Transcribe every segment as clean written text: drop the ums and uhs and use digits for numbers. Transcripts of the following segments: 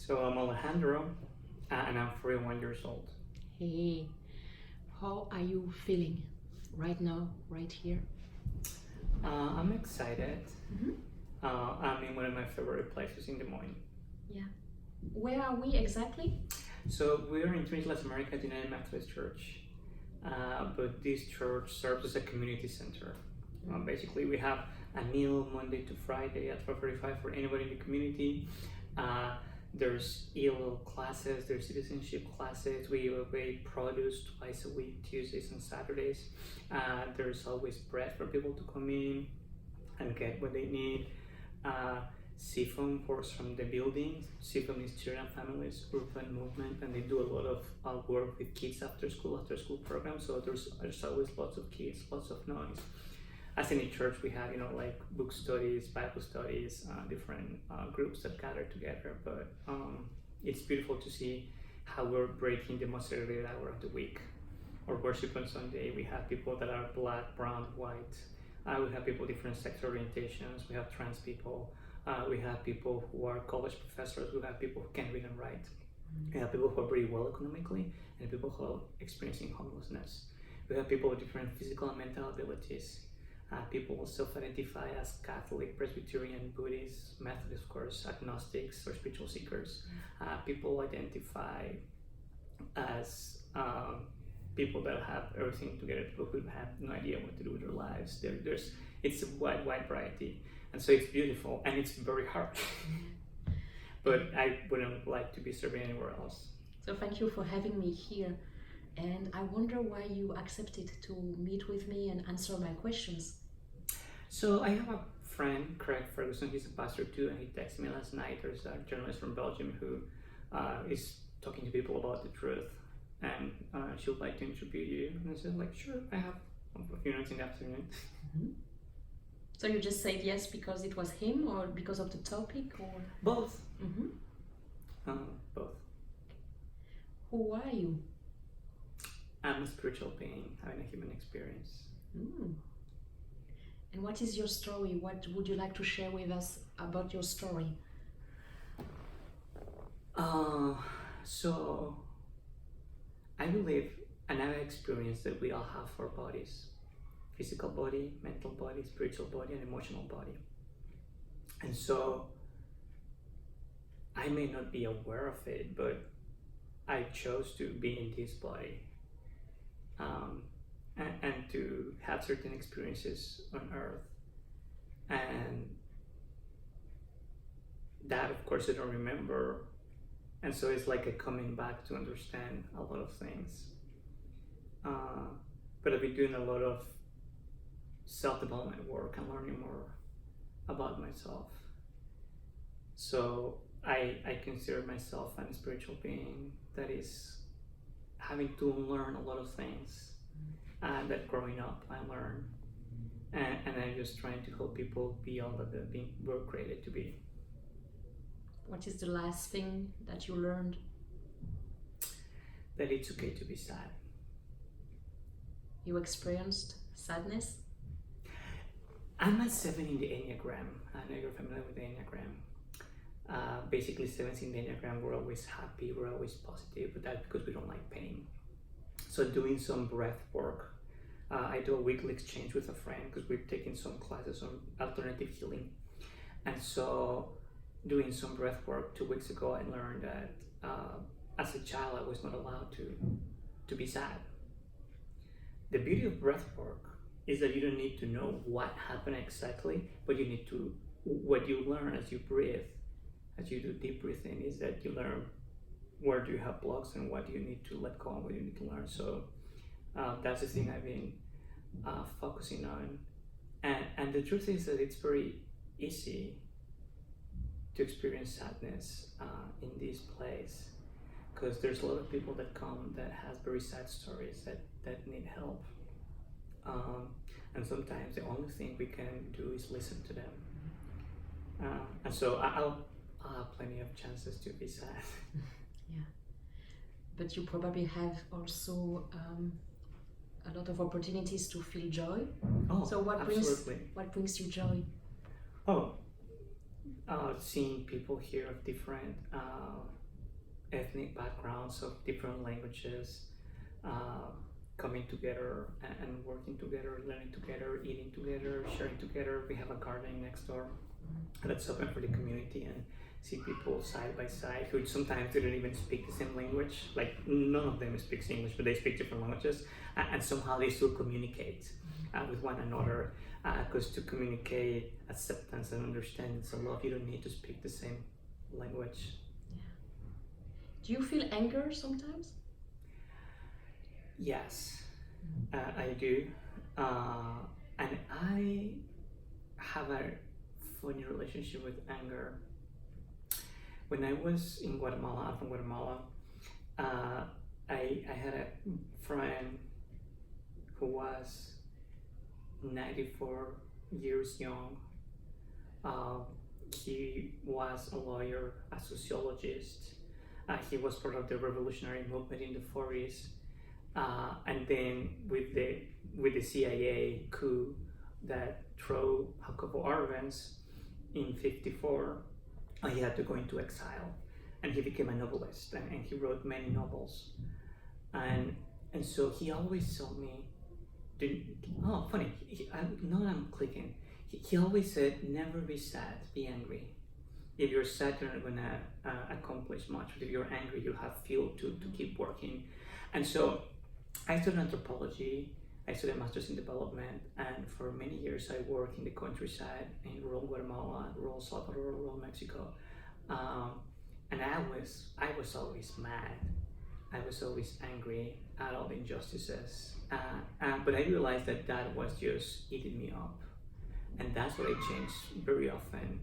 So I'm Alejandro, and I'm 41 years old. Hey, how are you feeling right now, right here? I'm excited. Mm-hmm. I'm in one of my favorite places in Des Moines. Yeah. Where are we exactly? So we're in Trinity, America, the United Methodist Church, but this church serves as a community center. Basically, we have a meal Monday to Friday at 12:45 for anybody in the community. There's ELO classes, there's citizenship classes. We give away produce twice a week, Tuesdays and Saturdays. There's always bread for people to come in and get what they need. CFUM works from the buildings. CFUM is Children and Families Urban Movement, and they do a lot of work with kids after school programs. So there's always lots of kids, lots of noise. As in a church, we have like book studies, Bible studies, different groups that gather together. But it's beautiful to see how we're breaking the most segregated hour of the week. Our worship on Sunday, we have people that are black, brown, white. We have people different sex orientations. We have trans people. We have people who are college professors. We have people who can read and write. We have people who are very well economically, and people who are experiencing homelessness. We have people with different physical and mental abilities. People self-identify as Catholic, Presbyterian, Buddhist, Methodist, of course, agnostics or spiritual seekers. People identify as people that have everything together, people who have no idea what to do with their lives. It's a wide variety, and so it's beautiful, and it's very hard. But I wouldn't like to be serving anywhere else. So thank you for having me here. And I wonder why you accepted to meet with me and answer my questions. So I have a friend, Craig Ferguson, he's a pastor too, and he texted me last night. There's a journalist from Belgium who is talking to people about the truth, and she would like to interview you. And I said, sure, I have a few minutes in the afternoon. Mm-hmm. So you just said yes because it was him, or because of the topic, or? Both. Mm-hmm. Both. Who are you? I'm a spiritual being having a human experience. And what is your story? What would you like to share with us about your story? So I believe, and I've experienced that we all have four bodies: physical body, mental body, spiritual body, and emotional body. And so I may not be aware of it, but I chose to be in this body. And to have certain experiences on earth, and that of course I don't remember, and so it's like a coming back to understand a lot of things. But I've been doing a lot of self-development work and learning more about myself. So I consider myself a spiritual being that is having to learn a lot of things that growing up I learned, and I'm just trying to help people be all that we're created to be. What is the last thing that you learned? That it's okay to be sad. You experienced sadness? I'm a 7 in the Enneagram. I know you're familiar with the Enneagram. Basically, 7s in the Enneagram, we're always happy, we're always positive, but that's because we don't like pain. So doing some breath work, I do a weekly exchange with a friend because we're taking some classes on alternative healing. And so doing some breath work 2 weeks ago, I learned that as a child, I was not allowed to be sad. The beauty of breath work is that you don't need to know what happened exactly, but you need to, what you learn as you breathe, as you do deep breathing, is that you learn where do you have blocks and what do you need to let go and what you need to learn. So that's the thing I've been focusing on. And the truth is that it's very easy to experience sadness in this place, because there's a lot of people that come that has very sad stories that need help. And sometimes the only thing we can do is listen to them. And so I'll have plenty of chances to be sad. Yeah, but you probably have also a lot of opportunities to feel joy. Oh, so what absolutely. brings you joy? Oh, seeing people here of different ethnic backgrounds, of different languages, uh, coming together and working together, learning together, eating together, sharing together. We have a garden next door that's open for the community, and see people side by side who sometimes they don't even speak the same language. Like none of them speaks English, but they speak different languages, and somehow they still communicate with one another. Because to communicate acceptance and understanding and love, you don't need to speak the same language. Do you feel anger sometimes? Yes, I do, and I have a funny relationship with anger. When I was in Guatemala, I'm from Guatemala, I had a friend who was 94 years young. He was a lawyer, a sociologist. He was part of the revolutionary movement in the 40s. And then with the CIA coup that threw Jacobo Arbenz in '54, he had to go into exile, and he became a novelist, and he wrote many novels, and so he always told me, funny, now that I'm clicking, he always said, never be sad, be angry. If you're sad, you're not gonna accomplish much, but if you're angry, you'll have fuel to keep working. And so I studied anthropology, I studied a master's in development, and for many years I worked in the countryside in rural Guatemala, rural Salvador, rural Mexico. And I was always mad. I was always angry at all the injustices. But I realized that was just eating me up. And that's what I changed very often,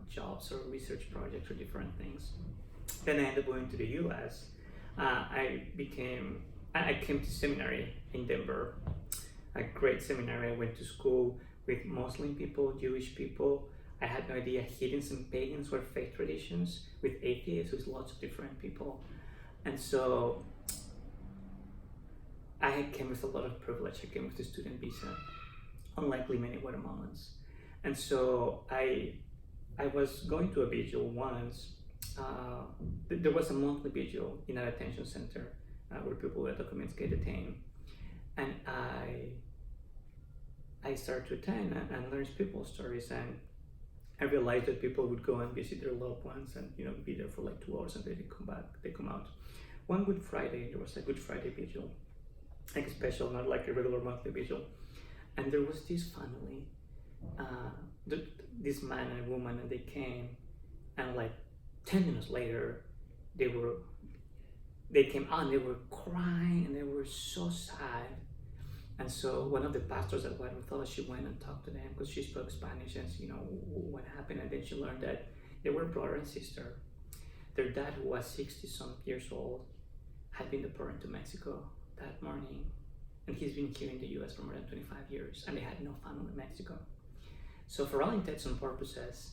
jobs or research projects or different things. Then I ended up going to the US. I came to seminary in Denver, a great seminary. I went to school with Muslim people, Jewish people. I had no idea heathens and pagans were faith traditions, with atheists, with lots of different people. And so I came with a lot of privilege. I came with the student visa, unlikely many Guatemalans. And so I was going to a vigil once. There was a monthly vigil in a detention center where people with documents get detained. And I started to attend and learn people's stories, and I realized that people would go and visit their loved ones and be there for like 2 hours, and then they come out. One Good Friday, there was a Good Friday vigil, like a special, not like a regular monthly vigil. And there was this family, this man and woman, and they came, and like 10 minutes later, they came out and they were crying and they were so sad. And so one of the pastors at Guatemala, she went and talked to them because she spoke Spanish, and what happened. And then she learned that they were brother and sister. Their dad, who was 60-some years old, had been deported to Mexico that morning, and he's been here in the US for more than 25 years, and they had no family in Mexico. So for all intents and purposes,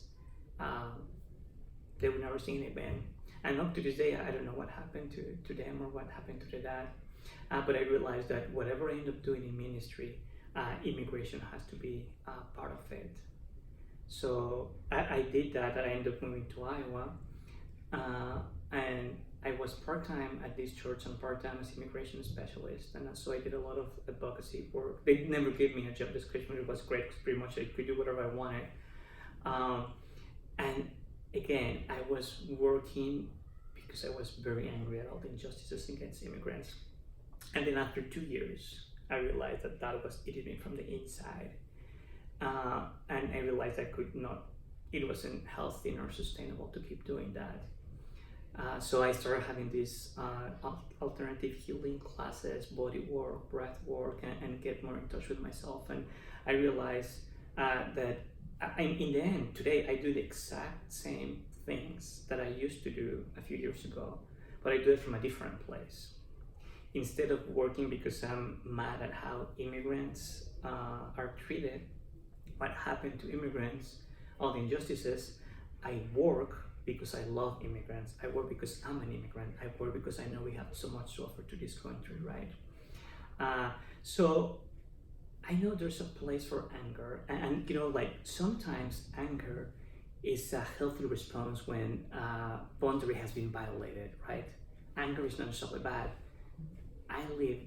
they were never seen again. And up to this day, I don't know what happened to them or what happened to their dad. But I realized that whatever I end up doing in ministry, immigration has to be part of it. So I did that, and I ended up moving to Iowa. And I was part-time at this church and part-time as immigration specialist. And so I did a lot of advocacy work. They never gave me a job description. It was great because pretty much I could do whatever I wanted. And again, I was working because I was very angry at all the injustices against immigrants. And then after 2 years, I realized that was eating me from the inside. And I realized it wasn't healthy nor sustainable to keep doing that. So I started having these alternative healing classes, body work, breath work, and get more in touch with myself. And I realized that in the end, today, I do the exact same things that I used to do a few years ago, but I do it from a different place. Instead of working because I'm mad at how immigrants are treated, what happened to immigrants, all the injustices, I work because I love immigrants. I work because I'm an immigrant. I work because I know we have so much to offer to this country, right? So I know there's a place for anger, and like sometimes anger is a healthy response when boundary has been violated, right? Anger is not necessarily bad. I live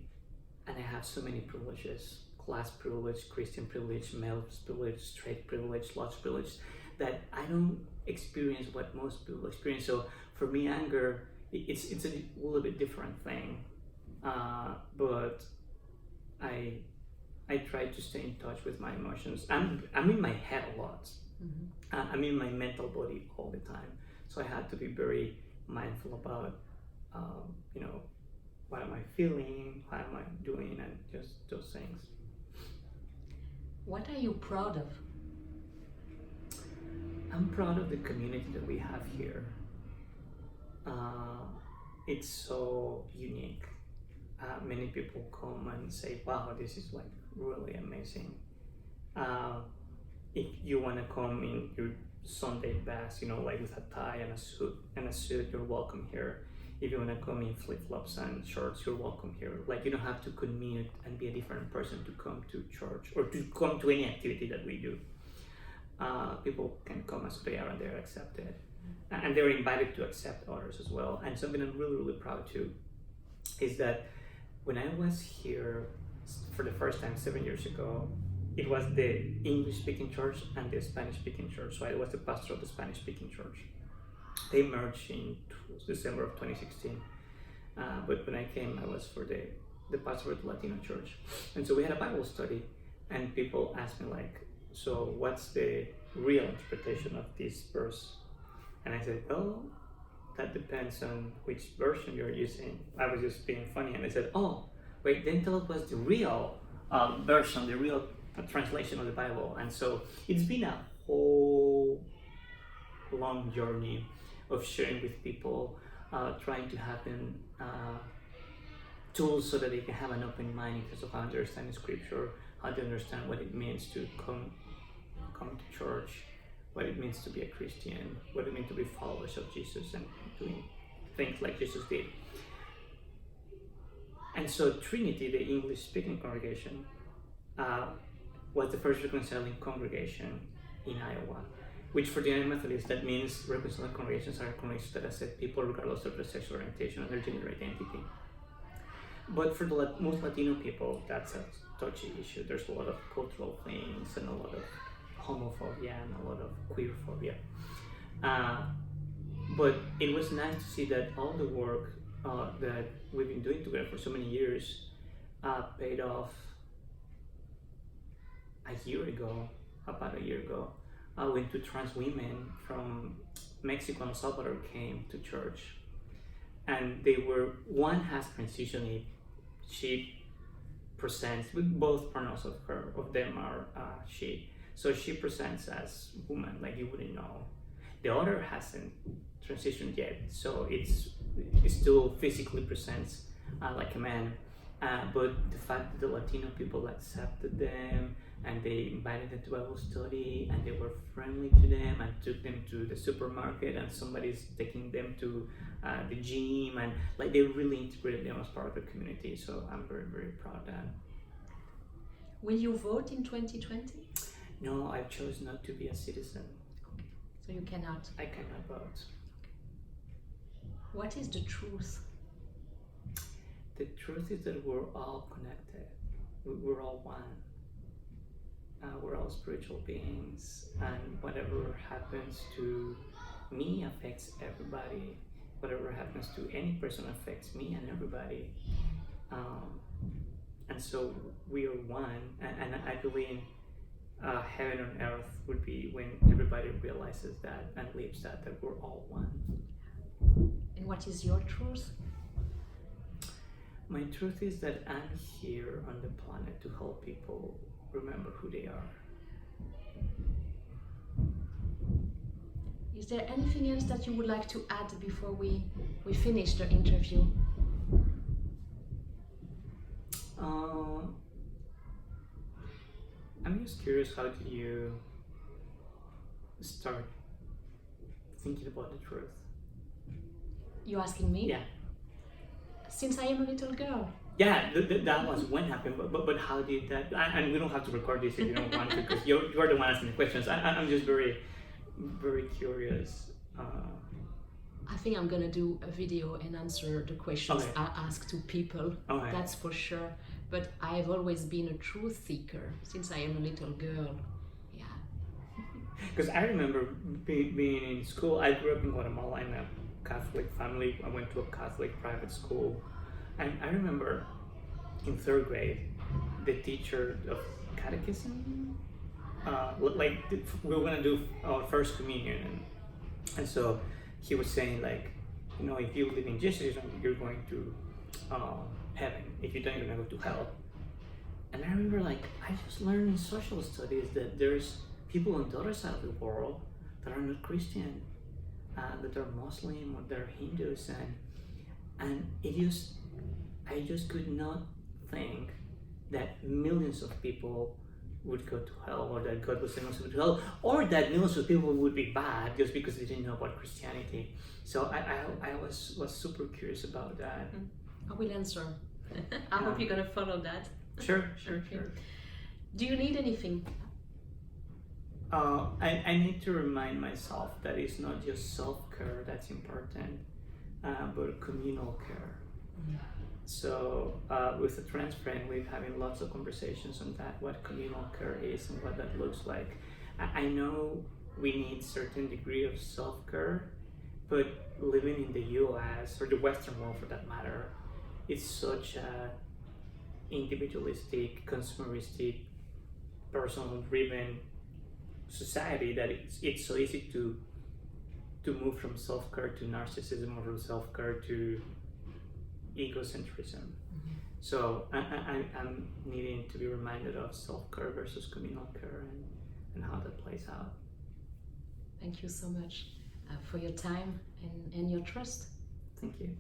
and I have so many privileges, class privilege, Christian privilege, male privilege, straight privilege, lots of privilege, that I don't experience what most people experience. So for me, anger, it's a little bit different thing, but I try to stay in touch with my emotions. I'm in my head a lot. I'm in my mental body all the time. So I had to be very mindful about, what am I feeling, how am I doing, and just those things. What are you proud of? I'm proud of the community that we have here. It's so unique. Many people come and say, wow, this is like really amazing. If you want to come in your Sunday best, like with a tie and a suit, you're welcome here. If you want to come in flip-flops and shorts, you're welcome here. Like, you don't have to commute and be a different person to come to church or to come to any activity that we do. People can come as they are and they're accepted. And they're invited to accept others as well. And something I'm really, really proud to is that when I was here for the first time 7 years ago, it was the English-speaking church and the Spanish-speaking church. So I was the pastor of the Spanish-speaking church. They merged in December of 2016. But when I came, I was for the pastor of the Latino church. And so we had a Bible study, and people asked me so what's the real interpretation of this verse? And I said, well, that depends on which version you're using. I was just being funny, and I said, oh, wait, then tell us what's the real version, the real translation of the Bible. And so it's been a whole long journey of sharing with people, trying to have them tools so that they can have an open mind in terms of how to understand Scripture, how to understand what it means to come to church, what it means to be a Christian, what it means to be followers of Jesus and doing things like Jesus did. And so Trinity, the English-speaking congregation, was the first reconciling congregation in Iowa, which for the United Methodists, that means reconciling congregations are congregations that accept people regardless of their sexual orientation or their gender identity. But for the most Latino people, that's a touchy issue. There's a lot of cultural things and a lot of homophobia and a lot of queerphobia. But it was nice to see that all the work that we've been doing together for so many years paid off about a year ago, when two trans women from Mexico and El Salvador came to church. And one has transitioned. She presents with both pronouns of them are she. So she presents as woman, like you wouldn't know. The other hasn't transitioned yet, so it still physically presents like a man. But the fact that the Latino people accepted them and they invited them to Bible study and they were friendly to them and took them to the supermarket and somebody's taking them to the gym, and like they really integrated them as part of the community. So I'm very, very proud of that. Will you vote in 2020? No, I chose not to be a citizen. Okay. So you cannot? I cannot vote. What is the truth? The truth is that we're all connected. We're all one. We're all spiritual beings, and whatever happens to me affects everybody. Whatever happens to any person affects me and everybody. And so we are one, and I believe heaven on earth would be when everybody realizes that and lives that we're all one. And what is your truth? My truth is that I'm here on the planet to help people remember who they are. Is there anything else that you would like to add before we finish the interview? I'm just curious, how did you start thinking about the truth? You asking me? Yeah. Since I am a little girl. Yeah, that was when happened, but how did that, and we don't have to record this if you don't want to, because you're the one asking the questions. I'm just very very curious. I think I'm gonna do a video and answer the questions Okay. I ask to people. Okay. That's for sure. But I've always been a truth seeker since I am a little girl. Yeah. Because I remember being in school. I grew up in Guatemala in a Catholic family. I went to a Catholic private school, and I remember in third grade, the teacher of catechism, we were gonna do our first communion, and so he was saying like, you know, if you live in Jesus, you're going to heaven. If you don't, you're gonna go to hell. And I remember like I just learned in social studies that there's people on the other side of the world that are not Christian, that are Muslim or they're Hindus, and I just could not think that millions of people would go to hell, or that God was sending us to hell, or that millions of people would be bad just because they didn't know about Christianity. So I was super curious about that. I will answer. I hope you're gonna follow that. Sure. Okay. Do you need anything? I need to remind myself that it's not just self-care that's important, but communal care. So with the trans friend, we're having lots of conversations on that, what communal care is and what that looks like. I know we need certain degree of self-care, but living in the US, or the Western world for that matter, it's such a individualistic, consumeristic, personal-driven society that it's so easy to move from self-care to narcissism, or from self-care to egocentrism. So I'm needing to be reminded of self-care versus communal care, and how that plays out. Thank you so much for your time and your trust. Thank you.